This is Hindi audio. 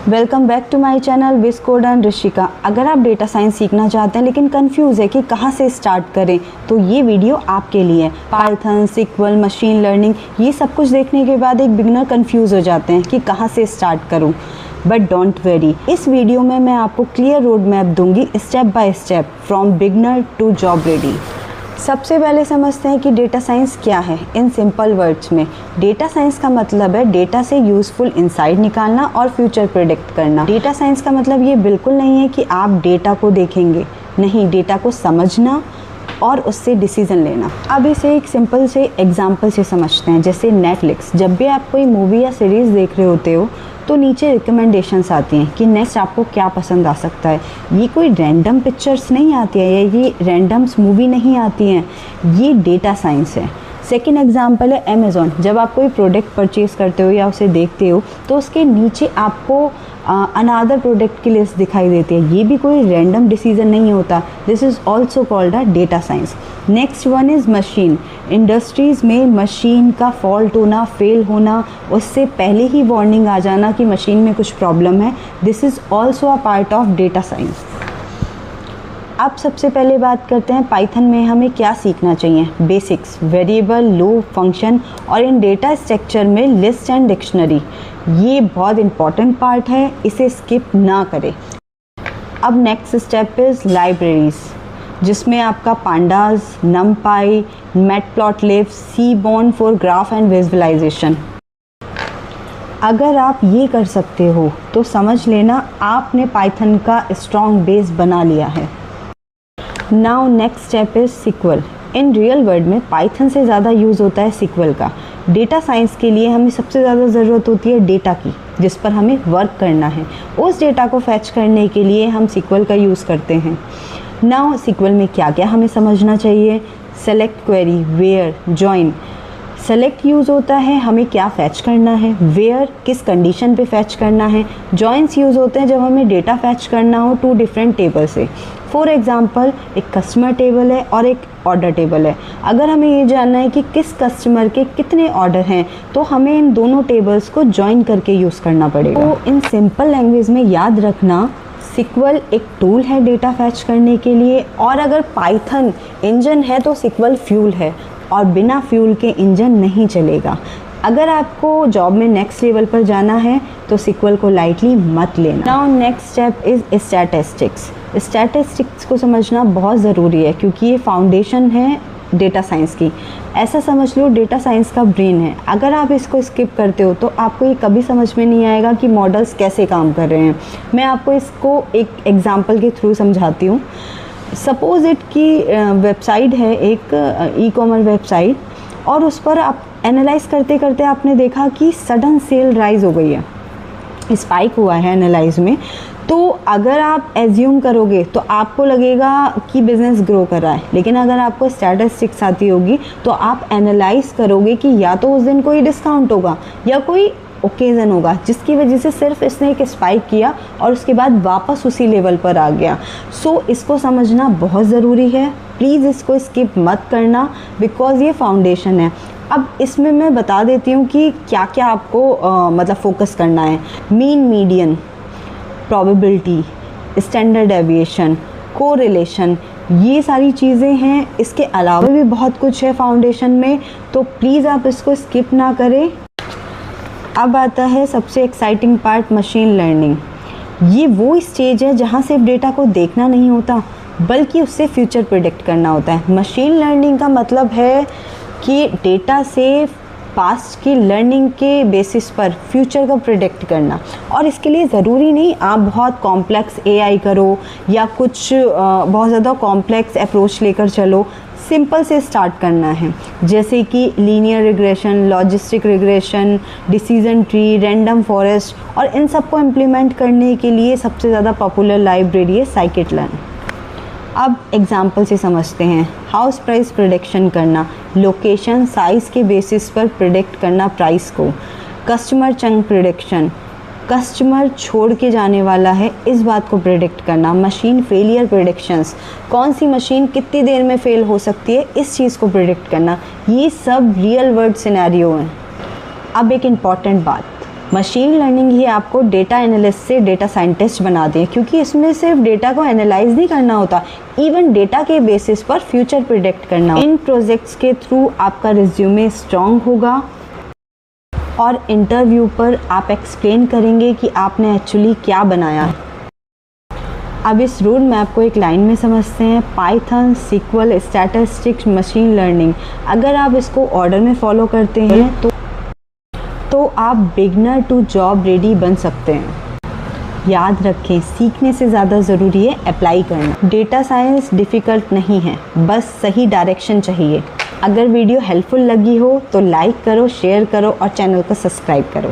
Welcome back to my channel wiz code and Rishika. अगर आप डेटा साइंस सीखना चाहते हैं लेकिन कंफ्यूज है कि कहाँ से स्टार्ट करें तो ये वीडियो आपके लिए है। पाइथन, सिक्वल, मशीन लर्निंग ये सब कुछ देखने के बाद एक बिगनर कंफ्यूज हो जाते हैं कि कहाँ से स्टार्ट करूँ। बट डोंट वेरी, इस वीडियो में मैं आपको क्लियर रोड मैप दूंगी step by step from beginner to job ready. सबसे पहले समझते हैं कि डेटा साइंस क्या है। इन सिंपल वर्ड्स में डेटा साइंस का मतलब है डेटा से यूज़फुल इंसाइट निकालना और फ्यूचर प्रेडिक्ट करना। डेटा साइंस का मतलब ये बिल्कुल नहीं है कि आप डेटा को देखेंगे, नहीं, डेटा को समझना और उससे डिसीजन लेना। अब इसे एक सिंपल से एग्जांपल से समझते हैं। जैसे नेटफ्लिक्स, जब भी आप कोई मूवी या सीरीज़ देख रहे होते हो तो नीचे रिकमेंडेशंस आती हैं कि नेक्स्ट आपको क्या पसंद आ सकता है। ये कोई रैंडम पिक्चर्स नहीं आती है या ये रैंडम्स मूवी नहीं आती हैं, ये डेटा साइंस है। सेकेंड एग्जांपल है अमेज़ॉन। जब आप कोई प्रोडक्ट परचेज़ करते हो या उसे देखते हो तो उसके नीचे आपको अनदर प्रोडक्ट की लिस्ट दिखाई देती है। ये भी कोई रैंडम डिसीजन नहीं होता। This is also called a data science. Next one is machine. Industries में मशीन का फॉल्ट होना, फेल होना, उससे पहले ही वार्निंग आ जाना कि मशीन में कुछ प्रॉब्लम है, this is also a part of data science. अब सबसे पहले बात करते हैं पाइथन में हमें क्या सीखना चाहिए। बेसिक्स, वेरिएबल, लूप, फंक्शन और इन डेटा स्ट्रक्चर में लिस्ट एंड डिक्शनरी, ये बहुत इंपॉर्टेंट पार्ट है, इसे स्किप ना करें। अब नेक्स्ट स्टेप इज़ लाइब्रेरीज, जिसमें आपका pandas, NumPy, Matplotlib, Seaborn for graph and visualisation. अगर आप ये कर सकते हो तो समझ लेना आपने पाइथन का स्ट्रॉन्ग बेस बना लिया है। Now next step is SQL. In real world में पाइथन से ज़्यादा यूज़ होता है सिक्वल का। डेटा साइंस के लिए हमें सबसे ज़्यादा ज़रूरत होती है डेटा की, जिस पर हमें वर्क करना है। उस डेटा को फैच करने के लिए हम सिक्वल का यूज़ करते हैं। नाउ सिक्वल में क्या क्या हमें समझना चाहिए। Select query, where, join. Select use होता है हमें क्या फैच करना है, वेयर किस कंडीशन पे फैच करना है, जॉइंस यूज़ होते हैं जब हमें डेटा फैच करना हो टू डिफरेंट टेबल से। फॉर एग्जांपल, एक कस्टमर टेबल है और एक ऑर्डर टेबल है। अगर हमें ये जानना है कि किस कस्टमर के कितने ऑर्डर हैं तो हमें इन दोनों टेबल्स को जॉइन करके यूज़ करना पड़ेगा। तो इन सिंपल लैंग्वेज में याद रखना, सिक्वल एक टूल है डेटा फैच करने के लिए, और अगर पाइथन इंजन है तो सिक्वल फ्यूल है, और बिना फ्यूल के इंजन नहीं चलेगा। अगर आपको जॉब में नेक्स्ट लेवल पर जाना है तो सिक्वल को लाइटली मत लेना। Now next step is statistics. Statistics को समझना बहुत ज़रूरी है क्योंकि ये फाउंडेशन है डेटा साइंस की। ऐसा समझ लो डेटा साइंस का ब्रेन है। अगर आप इसको स्किप करते हो तो आपको ये कभी समझ में नहीं आएगा कि मॉडल्स कैसे काम कर रहे हैं। मैं आपको इसको एक एग्जांपल के थ्रू समझाती हूँ। सपोज़ इट की वेबसाइट है एक ई-कॉमर्स वेबसाइट, और उस पर आप एनालाइज करते करते आपने देखा कि सडन सेल राइज हो गई है, स्पाइक हुआ है एनालाइज में। तो अगर आप एज्यूम करोगे तो आपको लगेगा कि बिज़नेस ग्रो कर रहा है, लेकिन अगर आपको स्टैटिस्टिक्स आती होगी तो आप एनालाइज करोगे कि या तो उस दिन कोई डिस्काउंट होगा या कोई ओकेज़न होगा जिसकी वजह से सिर्फ इसने एक स्पाइक किया और उसके बाद वापस उसी लेवल पर आ गया। सो इसको समझना बहुत ज़रूरी है। प्लीज़ इसको स्किप मत करना बिकॉज़ ये फाउंडेशन है। अब इसमें मैं बता देती हूँ कि क्या क्या आपको मतलब फोकस करना है। Mean, median, probability, standard deviation, correlation, ये सारी चीज़ें हैं। इसके अलावा भी बहुत कुछ है फाउंडेशन में, तो प्लीज़ आप इसको स्किप ना करें। अब आता है सबसे एक्साइटिंग पार्ट, मशीन लर्निंग। ये वो स्टेज है जहाँ सिर्फ डेटा को देखना नहीं होता बल्कि उससे फ्यूचर प्रेडिक्ट करना होता है। मशीन लर्निंग का मतलब है कि डेटा से पास्ट की लर्निंग के बेसिस पर फ्यूचर का प्रेडिक्ट करना। और इसके लिए ज़रूरी नहीं आप बहुत कॉम्प्लेक्स एआई करो या कुछ बहुत ज़्यादा कॉम्प्लेक्स अप्रोच लेकर चलो। सिंपल से स्टार्ट करना है, जैसे कि linear regression, logistic regression, decision tree, random forest, और इन सबको इम्प्लीमेंट करने के लिए सबसे ज़्यादा पॉपुलर लाइब्रेरी है साइकिट-लर्न। अब एग्जाम्पल से समझते हैं। हाउस प्राइस प्रेडिक्शन करना, लोकेशन साइज़ के बेसिस पर प्रेडिक्ट करना प्राइस को। कस्टमर चंक प्रेडिक्शन, कस्टमर छोड़ के जाने वाला है इस बात को प्रेडिक्ट करना। मशीन फेलियर प्रेडिक्शंस, कौन सी मशीन कितनी देर में फेल हो सकती है इस चीज़ को प्रेडिक्ट करना। ये सब रियल वर्ल्ड सिनेरियो हैं। अब एक इम्पॉर्टेंट बात, मशीन लर्निंग ही आपको डेटा एनालिस्ट से डेटा साइंटिस्ट बना दें, क्योंकि इसमें सिर्फ डेटा को एनालाइज नहीं करना होता, इवन डेटा के बेसिस पर फ्यूचर प्रिडिक्ट करना। इन प्रोजेक्ट्स के थ्रू आपका रिज्यूमे स्ट्रॉन्ग होगा और इंटरव्यू पर आप एक्सप्लेन करेंगे कि आपने एक्चुअली क्या बनाया है। अब इस रोड मैप को एक लाइन में समझते हैं। Python, SQL, statistics, machine learning. अगर आप इसको ऑर्डर में फॉलो करते हैं तो आप बिगनर टू जॉब रेडी बन सकते हैं। याद रखें, सीखने से ज़्यादा ज़रूरी है अप्लाई करना। डेटा साइंस डिफ़िकल्ट नहीं है, बस सही डायरेक्शन चाहिए। अगर वीडियो हेल्पफुल लगी हो तो लाइक करो, शेयर करो और चैनल को सब्सक्राइब करो।